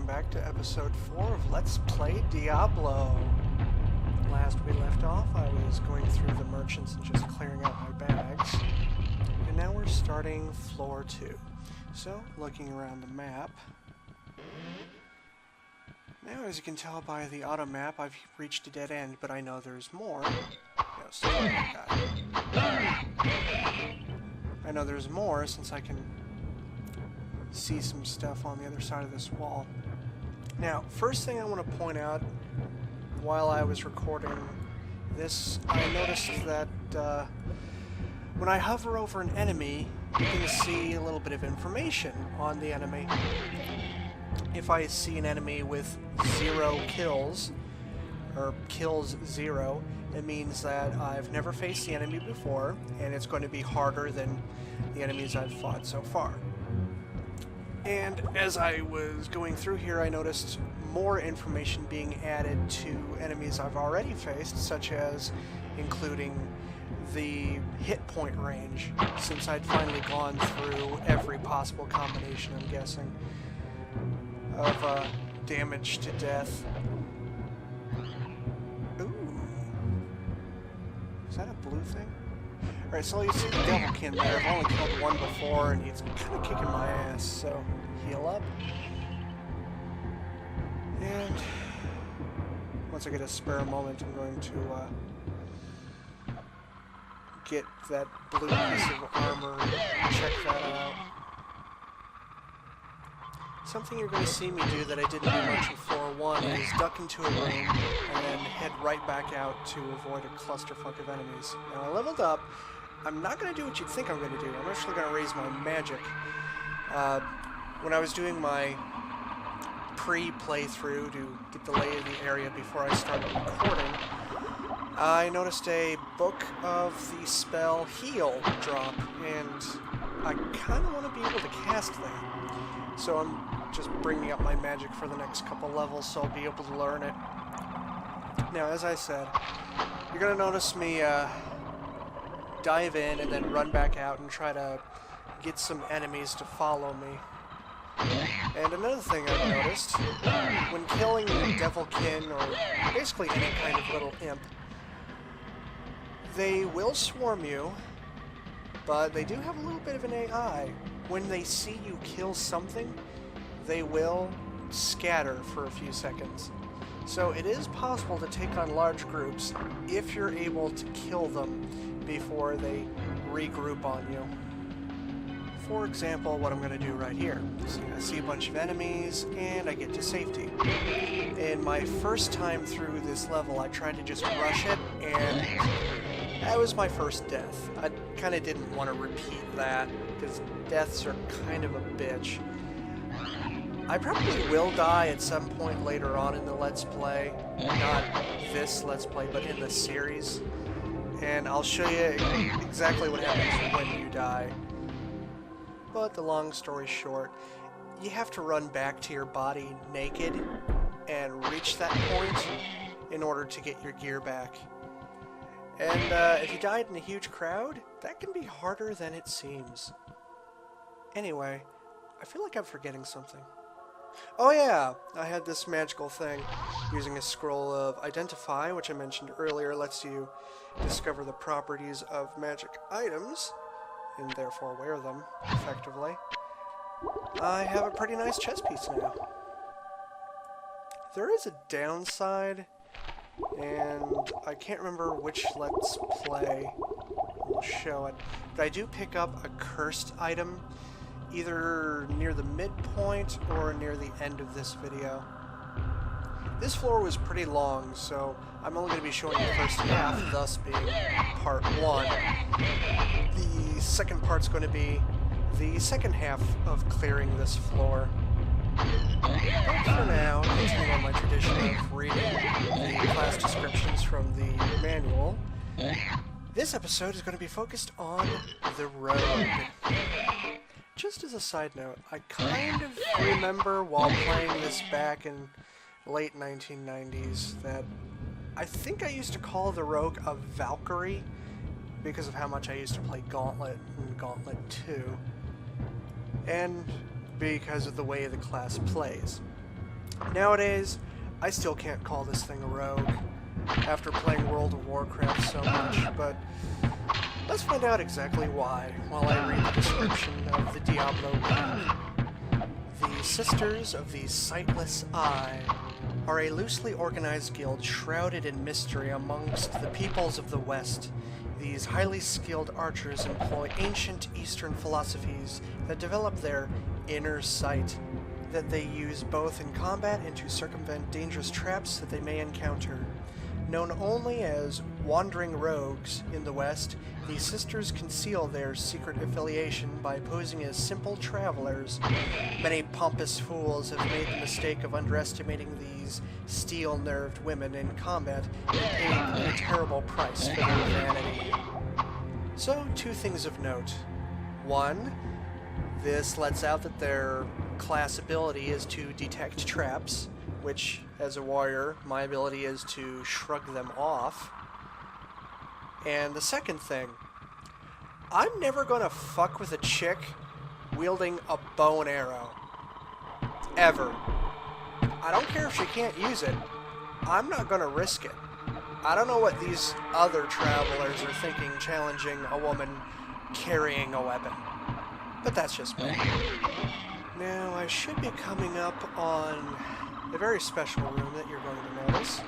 welcome back to episode 4 of Let's Play Diablo. Last we left off, I was going through the merchants and just clearing out my bags. And now we're starting floor 2. So, looking around the map. Now, as you can tell by the auto map, I've reached a dead end, but I know there's more. No, still that guy. I know there's more since I can see some stuff on the other side of this wall. Now, first thing I want to point out, while I was recording this, I noticed that when I hover over an enemy, you can see a little bit of information on the enemy. If I see an enemy with 0 kills, or kills 0, it means that I've never faced the enemy before, and it's going to be harder than the enemies I've fought so far. And as I was going through here, I noticed more information being added to enemies I've already faced, such as including the hit point range, since I'd finally gone through every possible combination, I'm guessing, of damage to death. Ooh. Is that a blue thing? Alright, so you see the Devilkin there. I've only killed one before, and he's kind of kicking my ass, so heal up. And once I get a spare moment, I'm going to get that blue piece of armor and check that out. Something you're going to see me do that I didn't do much in floor 1 is duck into a room and then head right back out to avoid a clusterfuck of enemies. Now, I leveled up. I'm not going to do what you'd think I'm going to do. I'm actually going to raise my magic. When I was doing my pre-playthrough to get the lay of the area before I started recording, I noticed a book of the spell Heal drop, and I kind of want to be able to cast that. So I'm just bringing up my magic for the next couple levels so I'll be able to learn it. Now, as I said, you're going to notice me dive in and then run back out and try to get some enemies to follow me. And another thing I've noticed, when killing Devilkin or basically any kind of little imp, they will swarm you, but they do have a little bit of an AI. When they see you kill something, they will scatter for a few seconds. So it is possible to take on large groups if you're able to kill them before they regroup on you. For example, what I'm going to do right here. So I see a bunch of enemies, and I get to safety. In my first time through this level, I tried to just rush it, and that was my first death. I kind of didn't want to repeat that, because deaths are kind of a bitch. I probably will die at some point later on in the Let's Play. Not this Let's Play, but in the series. And I'll show you exactly what happens when you die. But the long story short, you have to run back to your body naked and reach that point in order to get your gear back. And if you died in a huge crowd, that can be harder than it seems. Anyway, I feel like I'm forgetting something. Oh yeah, I had this magical thing. Using a scroll of Identify, which I mentioned earlier, lets you discover the properties of magic items, and therefore wear them effectively. I have a pretty nice chest piece now. There is a downside, and I can't remember which Let's Play will show it, but I do pick up a cursed item either near the midpoint or near the end of this video. This floor was pretty long, so I'm only going to be showing the first half, thus being part 1. The second part's going to be the second half of clearing this floor. But for now, continuing on my tradition of reading the class descriptions from the manual, this episode is going to be focused on the road. Just as a side note, I kind of remember while playing this back in late 1990s that I think I used to call the rogue a Valkyrie because of how much I used to play Gauntlet and Gauntlet 2. And because of the way the class plays. Nowadays, I still can't call this thing a rogue after playing World of Warcraft so much, but let's find out exactly why while I read the description of the Diablo League. The Sisters of the Sightless Eye are a loosely organized guild shrouded in mystery amongst the peoples of the West. These highly skilled archers employ ancient Eastern philosophies that develop their inner sight, that they use both in combat and to circumvent dangerous traps that they may encounter. Known only as wandering rogues in the West, these sisters conceal their secret affiliation by posing as simple travelers. Many pompous fools have made the mistake of underestimating these steel-nerved women in combat and paying a terrible price for their vanity. So, two things of note. One, this lets out that their class ability is to detect traps, which, as a warrior, my ability is to shrug them off. And the second thing, I'm never gonna fuck with a chick wielding a bow and arrow. Ever. I don't care if she can't use it. I'm not gonna risk it. I don't know what these other travelers are thinking challenging a woman carrying a weapon. But that's just me. Now, I should be coming up on a very special room that you're going to notice.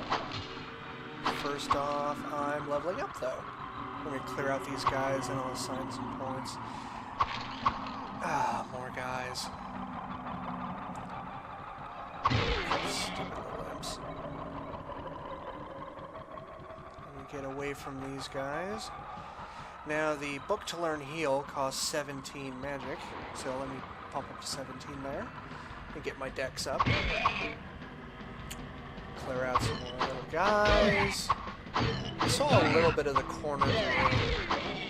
First off, I'm leveling up though. Let me clear out these guys and I'll assign some points. Ah, more guys. Stupid little imps. Let me get away from these guys. Now, the book to learn heal costs 17 magic, so let me pump up to 17 there and get my dex up. Clear out some more little guys. I saw a little bit of the corner of the room,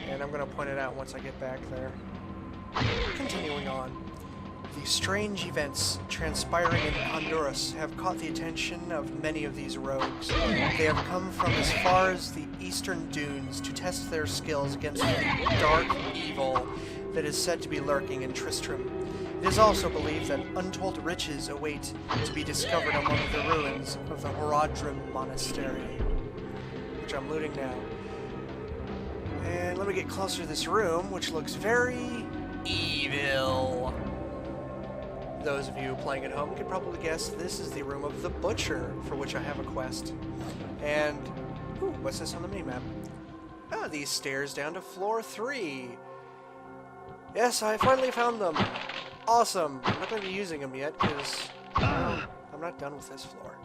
and I'm going to point it out once I get back there. Continuing on. The strange events transpiring in Honduras have caught the attention of many of these rogues. They have come from as far as the eastern dunes to test their skills against the dark evil that is said to be lurking in Tristram. It is also believed that untold riches await to be discovered among the ruins of the Horadrim Monastery, which I'm looting now. And let me get closer to this room, which looks very evil. Those of you playing at home could probably guess this is the room of the Butcher, for which I have a quest. And, ooh, what's this on the minimap? Ah, these stairs down to floor 3. Yes, I finally found them. Awesome. I'm not going to be using them yet, because I'm not done with this floor.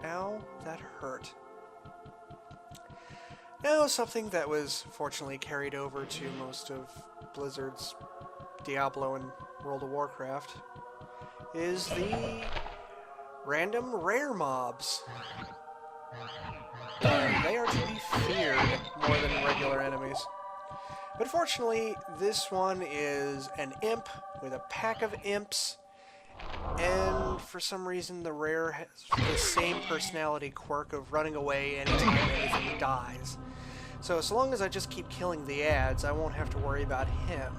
Ow, that hurt. Now, something that was fortunately carried over to most of Blizzard's Diablo and World of Warcraft is the random rare mobs. They are to be feared more than regular enemies. But fortunately, this one is an imp with a pack of imps, and for some reason the rare has the same personality quirk of running away anytime anything dies. So long as I just keep killing the ads, I won't have to worry about him.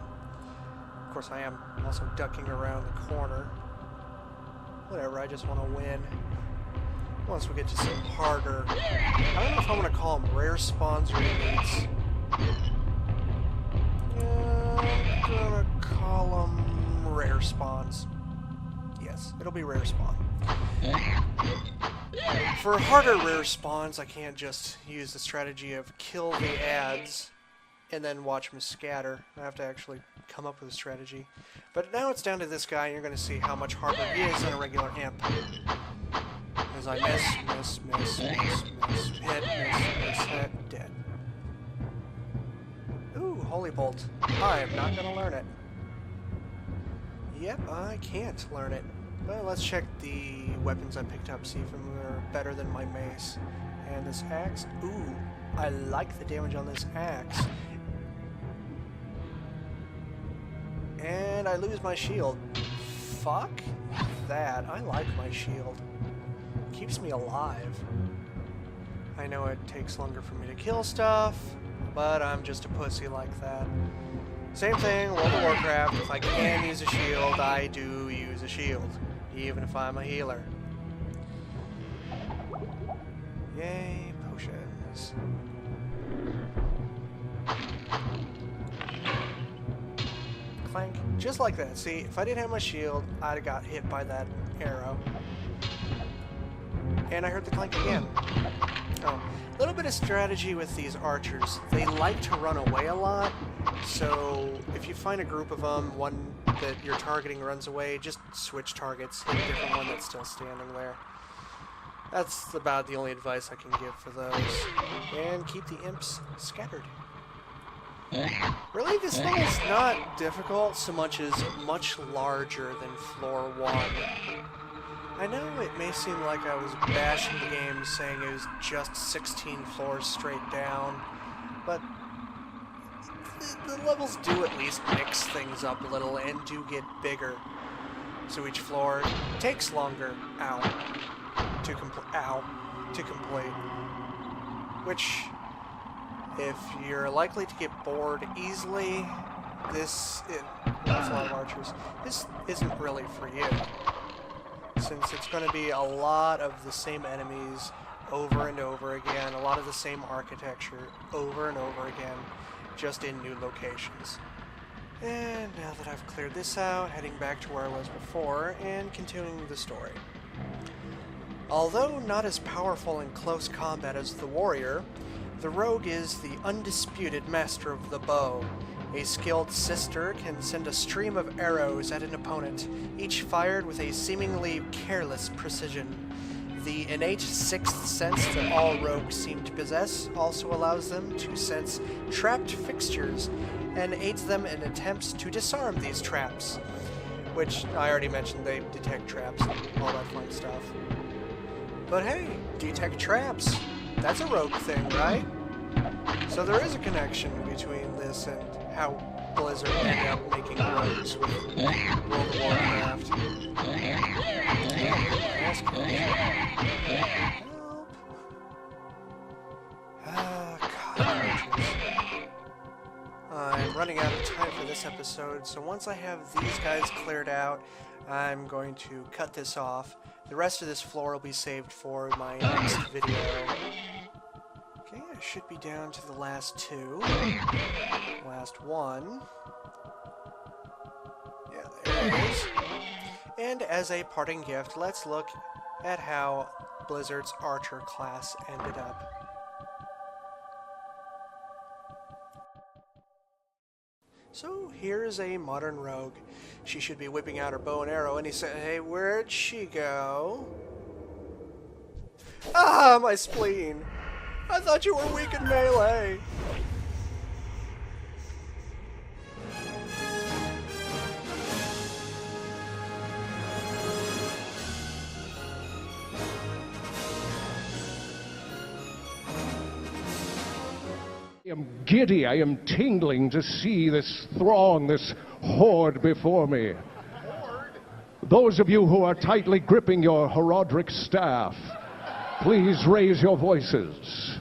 Of course, I am also ducking around the corner. Whatever, I just want to win. Once we get to some harder... I don't know if I'm going to call them rare spawns or elites. I'm going to call them rare spawns. Yes, it'll be rare spawn. For harder rare spawns, I can't just use the strategy of kill the ads and then watch them scatter. I have to actually come up with a strategy. But now it's down to this guy, and you're going to see how much harder he is than a regular imp. As I miss, hit, dead. Ooh, Holy Bolt. I am not going to learn it. Yep, I can't learn it. Well, let's check the weapons I picked up, see if they're better than my mace. And this axe, ooh, I like the damage on this axe. And I lose my shield. Fuck that. I like my shield. Keeps me alive. I know it takes longer for me to kill stuff, but I'm just a pussy like that. Same thing, World of Warcraft. If I can use a shield, I do use a shield. Even if I'm a healer. Yay, potions. Clank. Just like that. See, if I didn't have my shield, I'd have got hit by that arrow. And I heard the clank again. Oh, a little bit of strategy with these archers. They like to run away a lot, so if you find a group of them, one that you're targeting runs away, just switch targets, hit a different one that's still standing there. That's about the only advice I can give for those. And keep the imps scattered. Really, this level's not difficult so much as much larger than floor 1. I know it may seem like I was bashing the game saying it was just 16 floors straight down, but the levels do at least mix things up a little and do get bigger. So each floor takes longer, to complete. Which, if you're likely to get bored easily, that's a lot of archers, this isn't really for you. Since it's going to be a lot of the same enemies over and over again, a lot of the same architecture over and over again, just in new locations. And now that I've cleared this out, heading back to where I was before, and continuing the story. Although not as powerful in close combat as the warrior, the rogue is the undisputed master of the bow. A skilled sister can send a stream of arrows at an opponent, each fired with a seemingly careless precision. The innate sixth sense that all rogues seem to possess also allows them to sense trapped fixtures and aids them in attempts to disarm these traps. Which, I already mentioned, they detect traps and all that fun stuff. But hey, detect traps. That's a rogue thing, right? So there is a connection between this and how Blizzard ended up making rogues with World of Warcraft. Help. God. I'm running out of time for this episode, so once I have these guys cleared out, I'm going to cut this off. The rest of this floor will be saved for my next video. Okay, I should be down to the last two. Last one. Yeah, there it is. And as a parting gift, let's look at how Blizzard's Archer class ended up. So here's a modern rogue. She should be whipping out her bow and arrow, and he said, "Hey, where'd she go?" Ah, my spleen! I thought you were weak in melee! I am giddy, I am tingling to see this throng, this horde before me. Those of you who are tightly gripping your heraldric staff, please raise your voices.